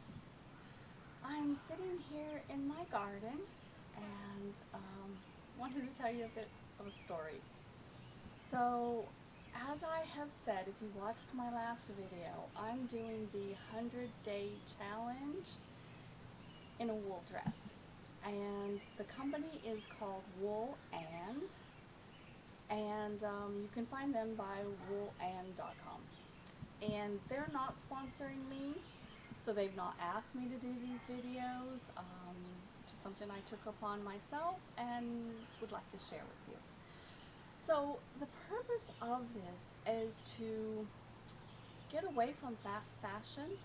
guys. I'm sitting here in my garden and wanted to tell you a bit of a story. So, as I have said, if you watched my last video, I'm doing the 100-day challenge in a wool dress. And the company is called Wooland, and you can find them by wooland.com. And they're not sponsoring me, so they've not asked me to do these videos. Just something I took upon myself and would like to share with you. So the purpose of this is to get away from fast fashion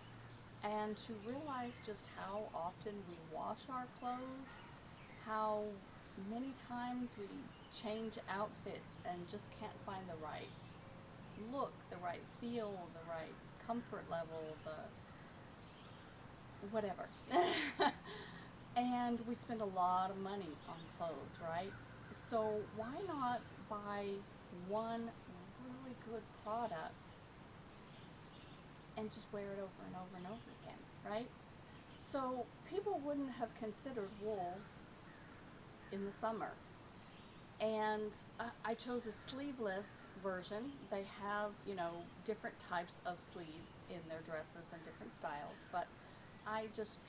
and to realize just how often we wash our clothes, how many times we change outfits and just can't find the right look, the right feel, the right comfort level, the whatever. And we spend a lot of money on clothes, right? So why not buy one really good product and just wear it over and over and over again, right? So people wouldn't have considered wool in the summer. And I chose a sleeveless version. They have, different types of sleeves in their dresses and different styles, but I just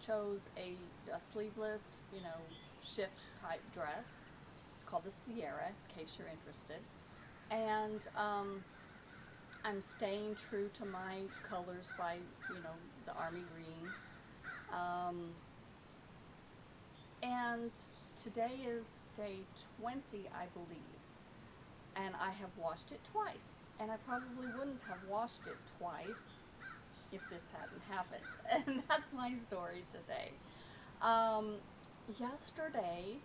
chose a sleeveless, shift type dress. It's called the Sierra, in case you're interested. And I'm staying true to my colors by, the army green. And today is day 20, I believe, and I have washed it twice, and I probably wouldn't have washed it twice if this hadn't happened. And that's my story today. Yesterday,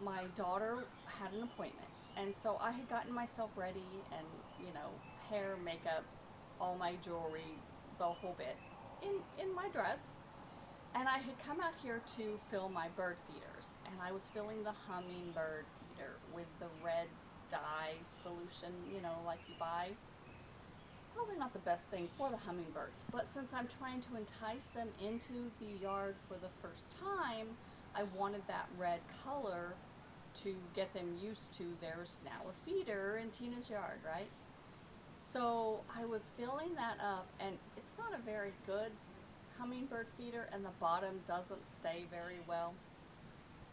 my daughter had an appointment, and so I had gotten myself ready and, hair, makeup, all my jewelry, the whole bit, in my dress. And I had come out here to fill my bird feeders, and I was filling the hummingbird feeder with the red dye solution, like you buy. Probably not the best thing for the hummingbirds, but since I'm trying to entice them into the yard for the first time, I wanted that red color to get them used to there's now a feeder in Tina's yard, right? So I was filling that up, and it's not a very good hummingbird feeder, and the bottom doesn't stay very well,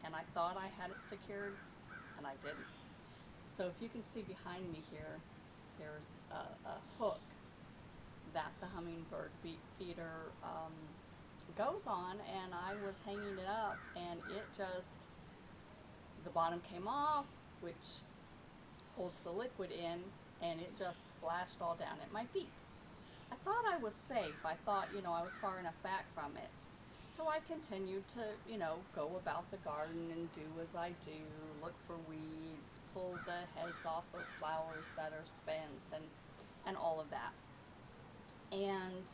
and I thought I had it secured, and I didn't. So if you can see behind me here, there's a hook that the hummingbird feeder goes on, and I was hanging it up, and the bottom came off, which holds the liquid in, and it just splashed all down at my feet. I thought I was safe. I thought, I was far enough back from it. So I continued to, go about the garden and do as I do, look for weeds, pull the heads off of flowers that are spent, and all of that. And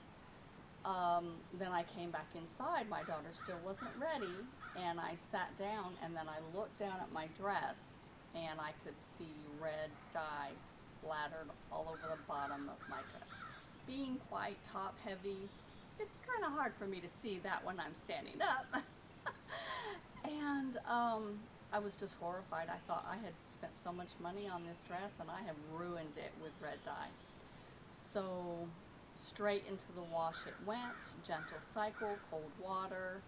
then I came back inside. My daughter still wasn't ready, and I sat down, and then I looked down at my dress, and I could see red dye splattered all over the bottom of my dress. Being quite top heavy, it's kind of hard for me to see that when I'm standing up. And I was just horrified. I thought I had spent so much money on this dress, and I have ruined it with red dye. So straight into the wash it went, gentle cycle, cold water,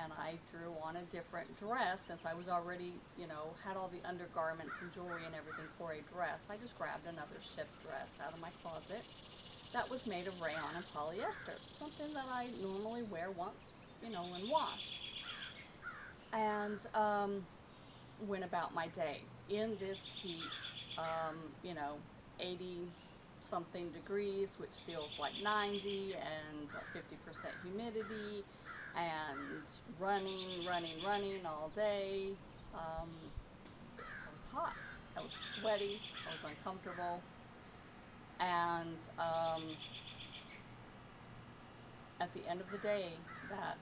and I threw on a different dress since I was already, had all the undergarments and jewelry and everything for a dress. I just grabbed another shift dress out of my closet that was made of rayon and polyester, something that I normally wear once, and wash. And went about my day in this heat, 80 something degrees, which feels like 90, and 50% humidity, and running all day. I was hot, I was sweaty, I was uncomfortable, and at the end of the day, that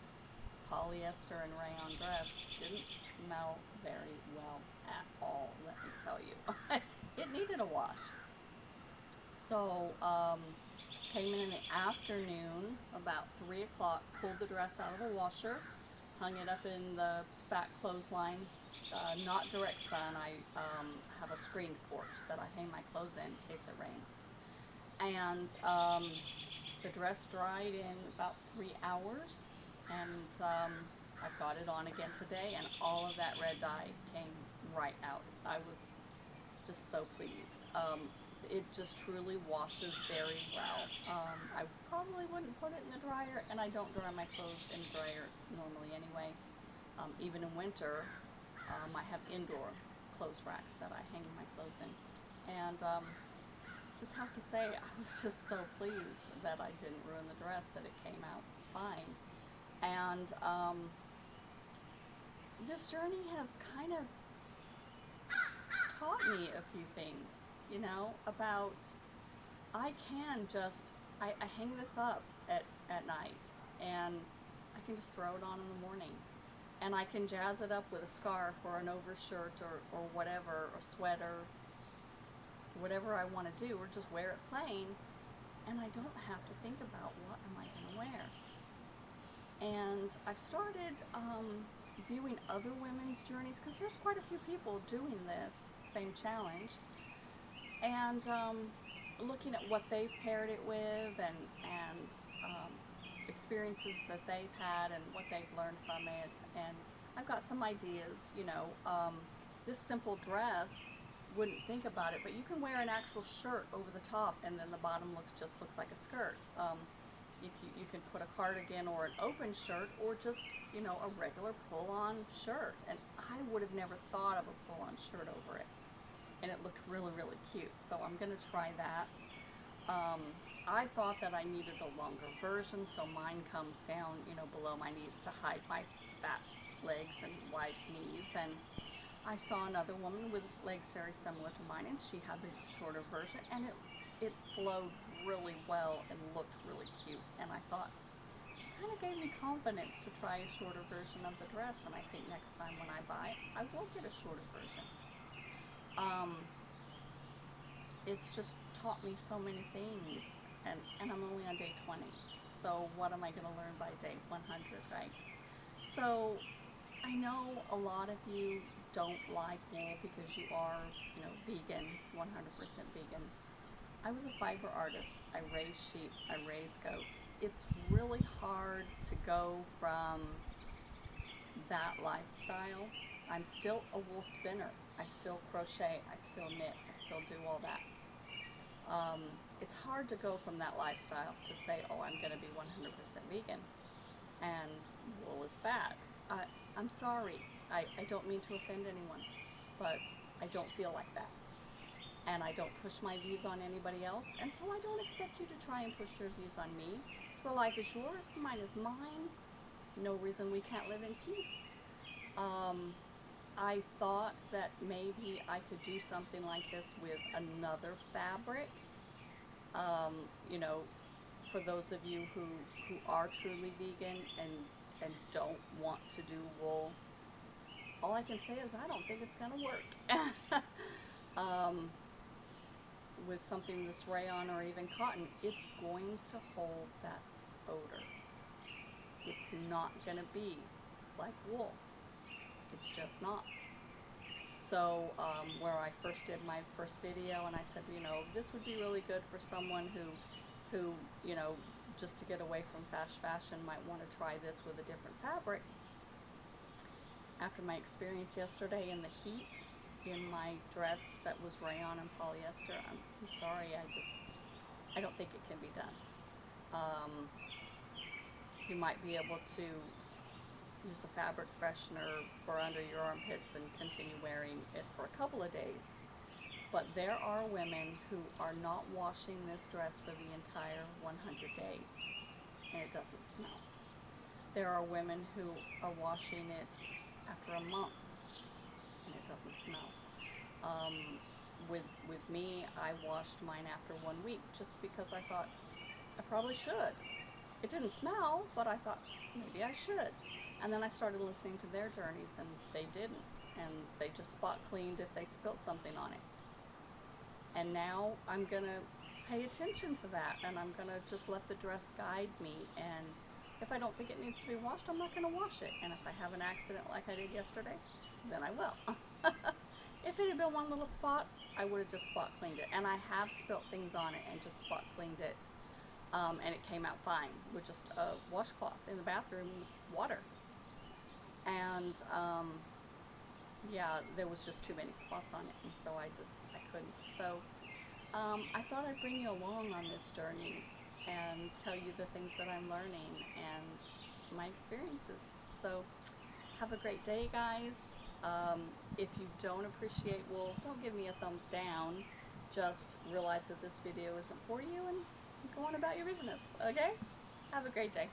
polyester and rayon dress didn't smell very well at all, let me tell you. It needed a wash. So Came in the afternoon, about 3 o'clock, pulled the dress out of the washer, hung it up in the back clothesline, not direct sun. I have a screened porch that I hang my clothes in case it rains. And the dress dried in about 3 hours, and I've got it on again today, and all of that red dye came right out. I was just so pleased. It just truly washes very well. I probably wouldn't put it in the dryer, and I don't dry my clothes in the dryer normally anyway. Even in winter, I have indoor clothes racks that I hang my clothes in. And just have to say, I was just so pleased that I didn't ruin the dress, that it came out fine. And this journey has kind of taught me a few things, you know, about I can just, I hang this up at night, and I can just throw it on in the morning. And I can jazz it up with a scarf or an overshirt or whatever, or sweater, whatever I want to do, or just wear it plain, and I don't have to think about what am I going to wear. And I've started viewing other women's journeys, because there's quite a few people doing this same challenge, and looking at what they've paired it with, and experiences that they've had and what they've learned from it. And I've got some ideas, you know. This simple dress, wouldn't think about it, but you can wear an actual shirt over the top, and then the bottom just looks like a skirt. If you can put a cardigan or an open shirt, or just, you know, a regular pull-on shirt. And I would have never thought of a pull-on shirt over it, and it looked really, really cute. So I'm gonna try that. I thought that I needed a longer version, so mine comes down, you know, below my knees to hide my fat legs and wide knees. And I saw another woman with legs very similar to mine, and she had the shorter version, and it flowed really well and looked really cute. And I thought, she kind of gave me confidence to try a shorter version of the dress, and I think next time when I buy it, I will get a shorter version. It's just taught me so many things, and I'm only on day 20, so what am I going to learn by day 100, right? So I know a lot of you don't like wool because you are, you know, vegan, 100% vegan. I was a fiber artist. I raised sheep, I raised goats. It's really hard to go from that lifestyle. I'm still a wool spinner. I still crochet, I still knit, I still do all that. It's hard to go from that lifestyle to say, oh, I'm going to be 100% vegan and wool is bad. I'm sorry. I don't mean to offend anyone, but I don't feel like that. And I don't push my views on anybody else, and so I don't expect you to try and push your views on me. Your life is yours, mine is mine. No reason we can't live in peace. I thought that maybe I could do something like this with another fabric. You know, for those of you who are truly vegan and don't want to do wool, all I can say is I don't think it's going to work. With something that's rayon or even cotton, it's going to hold that odor. It's not going to be like wool. It's just not. So where I first did my first video, and I said, you know, this would be really good for someone who you know, just to get away from fast fashion, might want to try this with a different fabric. After my experience yesterday in the heat in my dress that was rayon and polyester, I'm sorry, I don't think it can be done. You might be able to use a fabric freshener for under your armpits and continue wearing it for a couple of days. But there are women who are not washing this dress for the entire 100 days, and it doesn't smell. There are women who are washing it after a month, and it doesn't smell. With me, I washed mine after 1 week just because I thought I probably should. It didn't smell, but I thought maybe I should. And then I started listening to their journeys, and they didn't. And they just spot cleaned if they spilt something on it. And now I'm gonna pay attention to that, and I'm gonna just let the dress guide me. And if I don't think it needs to be washed, I'm not gonna wash it. And if I have an accident like I did yesterday, then I will. If it had been one little spot, I would have just spot cleaned it. And I have spilt things on it and just spot cleaned it. And it came out fine with just a washcloth in the bathroom with water. And yeah, there was just too many spots on it, and so I couldn't. So I thought I'd bring you along on this journey and tell you the things that I'm learning and my experiences. So have a great day, guys. If you don't appreciate wool, don't give me a thumbs down. Just realize that this video isn't for you and go on about your business, okay? Have a great day.